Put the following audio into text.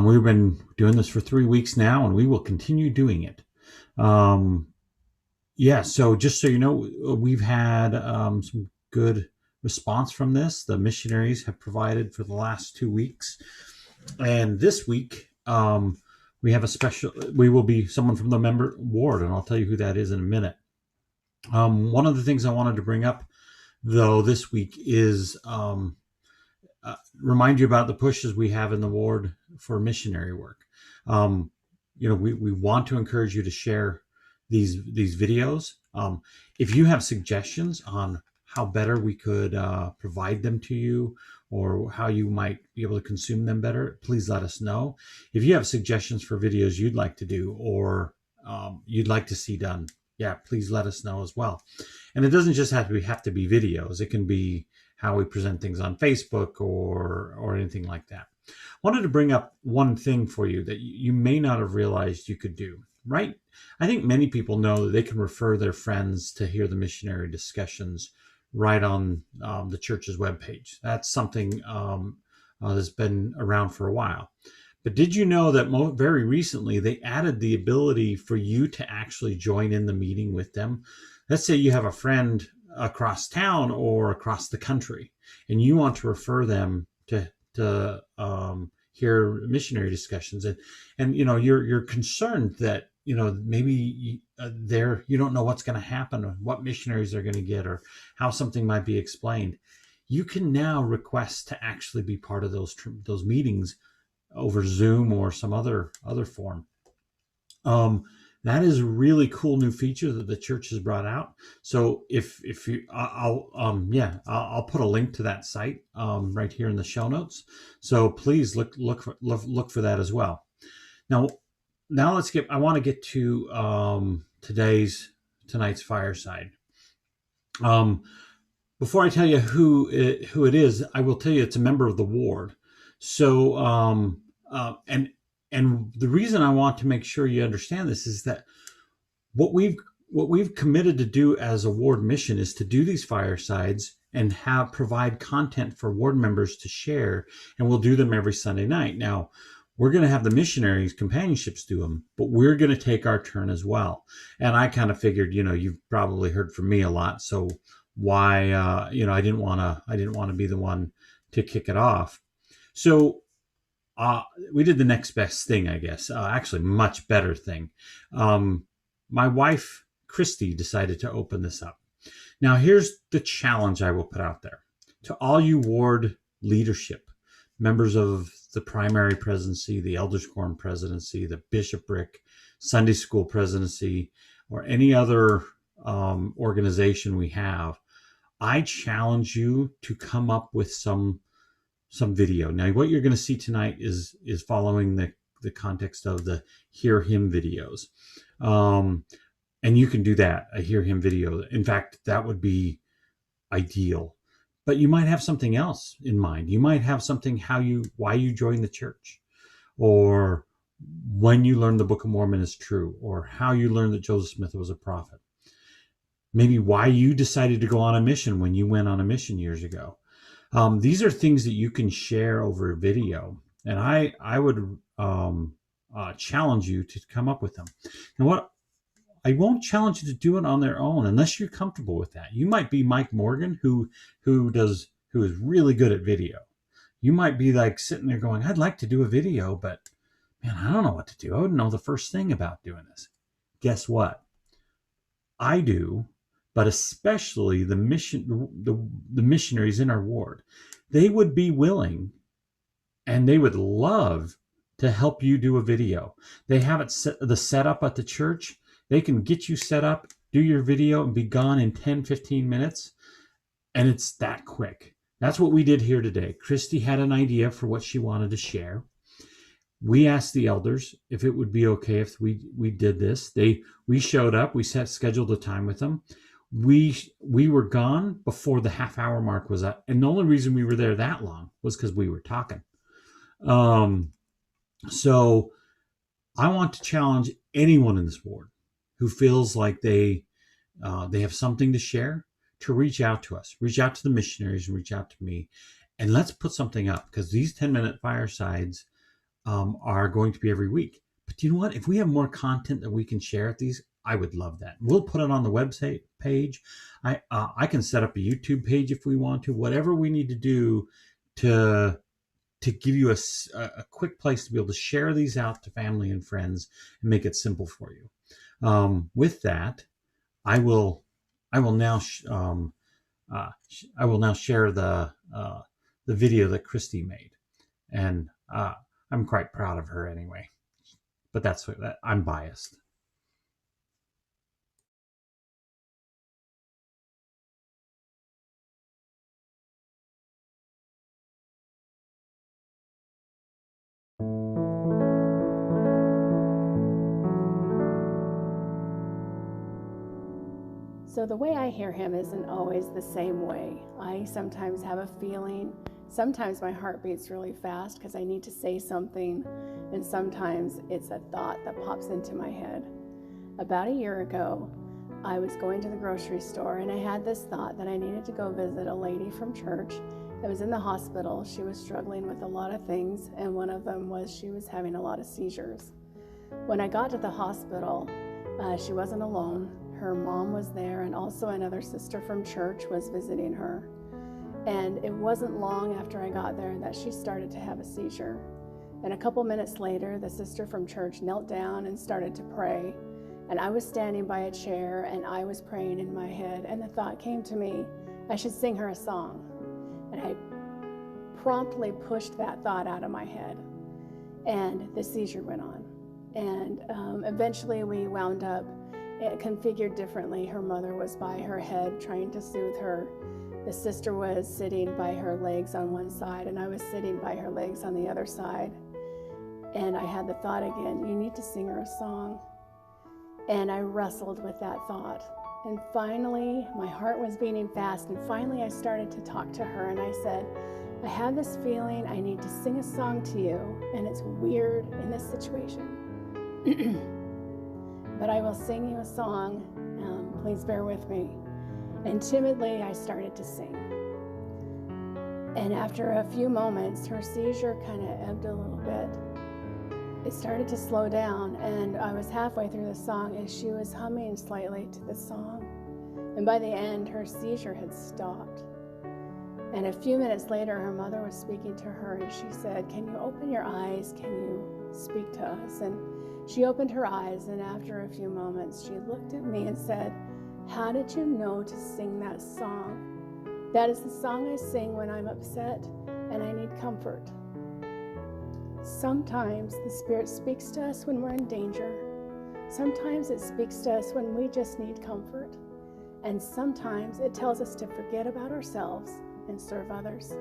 We've been doing this for 3 weeks now, and we will continue doing it. Um, yeah, so just so you know, we've had some good response from this. The missionaries have provided for the last 2 weeks. And this week, we have we will be someone from the member ward, and I'll tell you who that is in a minute. One of the things I wanted to bring up, though, this week is remind you about the pushes we have in the ward for missionary work. Um, we want to encourage you to share these videos. If you have suggestions on how better we could provide them to you, or how you might be able to consume them better, please let us know. If you have suggestions for videos you'd like to do, or you'd like to see done, yeah, please let us know as well. And it doesn't just have to be videos. It can be how we present things on Facebook or anything like that. Wanted to bring up one thing for you that you may not have realized you could do, right? I think many people know that they can refer their friends to hear the missionary discussions right on the church's webpage. That's something that's been around for a while. But did you know that very recently they added the ability for you to actually join in the meeting with them? Let's say you have a friend across town or across the country, and you want to refer them to hear missionary discussions, and you're concerned that maybe you don't know what's going to happen, or what missionaries they're going to get, or how something might be explained. You can now request to actually be part of those meetings over Zoom or some other form. That is a really cool new feature that the church has brought out. So if you, I'll put a link to that site right here in the show notes. So please look for that as well. Now I want to get to tonight's fireside. Before I tell you who it is, I will tell you it's a member of the ward. So and the reason I want to make sure you understand this is that what we've committed to do as a ward mission is to do these firesides and provide content for ward members to share, and we'll do them every Sunday night. Now, we're going to have the missionaries companionships do them, but we're going to take our turn as well. And I kind of figured, you've probably heard from me a lot, so why, I didn't want to be the one to kick it off. So we did the next best thing, I guess. Actually, much better thing. My wife, Christy, decided to open this up. Now, here's the challenge I will put out there. To all you ward leadership, members of the primary presidency, the elders quorum presidency, the bishopric, Sunday school presidency, or any other organization we have, I challenge you to come up with some video. Now, what you're going to see tonight is following the context of the Hear Him videos. And you can do that, a Hear Him video. In fact, that would be ideal. But you might have something else in mind. You might have something why you joined the church, or when you learned the Book of Mormon is true, or how you learned that Joseph Smith was a prophet. Maybe why you decided to go on a mission when you went on a mission years ago. These are things that you can share over video, and I would challenge you to come up with them. And what I won't challenge you to do it on their own unless you're comfortable with that. You might be Mike Morgan, who is really good at video. You might be like sitting there going, "I'd like to do a video, but man, I don't know what to do. I wouldn't know the first thing about doing this." Guess what? I do. But especially the missionaries in our ward, they would be willing and they would love to help you do a video. They have the setup at the church. They can get you set up, do your video, and be gone in 10, 15 minutes. And it's that quick. That's what we did here today. Christy had an idea for what she wanted to share. We asked the elders if it would be okay if we did this. We showed up. We scheduled a time with them. We were gone before the half-hour mark was up, and the only reason we were there that long was because we were talking. So I want to challenge anyone in this ward who feels like they have something to share to reach out to us, reach out to the missionaries, and reach out to me, and let's put something up, because these 10-minute firesides are going to be every week. But you know what? If we have more content that we can share at these, I would love that. We'll put it on the website page. I can set up a YouTube page if we want to. Whatever we need to do to give you a quick place to be able to share these out to family and friends and make it simple for you. With that, I will now share the video that Christy made, and I'm quite proud of her anyway. But that's what I'm biased. So the way I hear him isn't always the same way. I sometimes have a feeling. Sometimes my heart beats really fast because I need to say something, and sometimes it's a thought that pops into my head. About a year ago, I was going to the grocery store and I had this thought that I needed to go visit a lady from church that was in the hospital. She was struggling with a lot of things, and one of them was she was having a lot of seizures. When I got to the hospital, she wasn't alone. Her mom was there, and also another sister from church was visiting her. And it wasn't long after I got there that she started to have a seizure. And a couple minutes later, the sister from church knelt down and started to pray. And I was standing by a chair and I was praying in my head, and the thought came to me, I should sing her a song. And I promptly pushed that thought out of my head, and the seizure went on. And eventually we wound up configured differently. Her mother was by her head trying to soothe her. The sister was sitting by her legs on one side, and I was sitting by her legs on the other side. And I had the thought again, you need to sing her a song. And I wrestled with that thought. And finally, my heart was beating fast, and finally I started to talk to her, and I said, I have this feeling I need to sing a song to you, and it's weird in this situation. But I will sing you a song. Please bear with me. And timidly, I started to sing. And after a few moments, her seizure kind of ebbed a little bit. It started to slow down, and I was halfway through the song as she was humming slightly to the song. And by the end, her seizure had stopped. And a few minutes later, her mother was speaking to her, and she said, can you open your eyes? Can you speak to us? And she opened her eyes, and after a few moments, she looked at me and said, how did you know to sing that song? That is the song I sing when I'm upset and I need comfort. Sometimes the Spirit speaks to us when we're in danger. Sometimes it speaks to us when we just need comfort. And sometimes it tells us to forget about ourselves and serve others.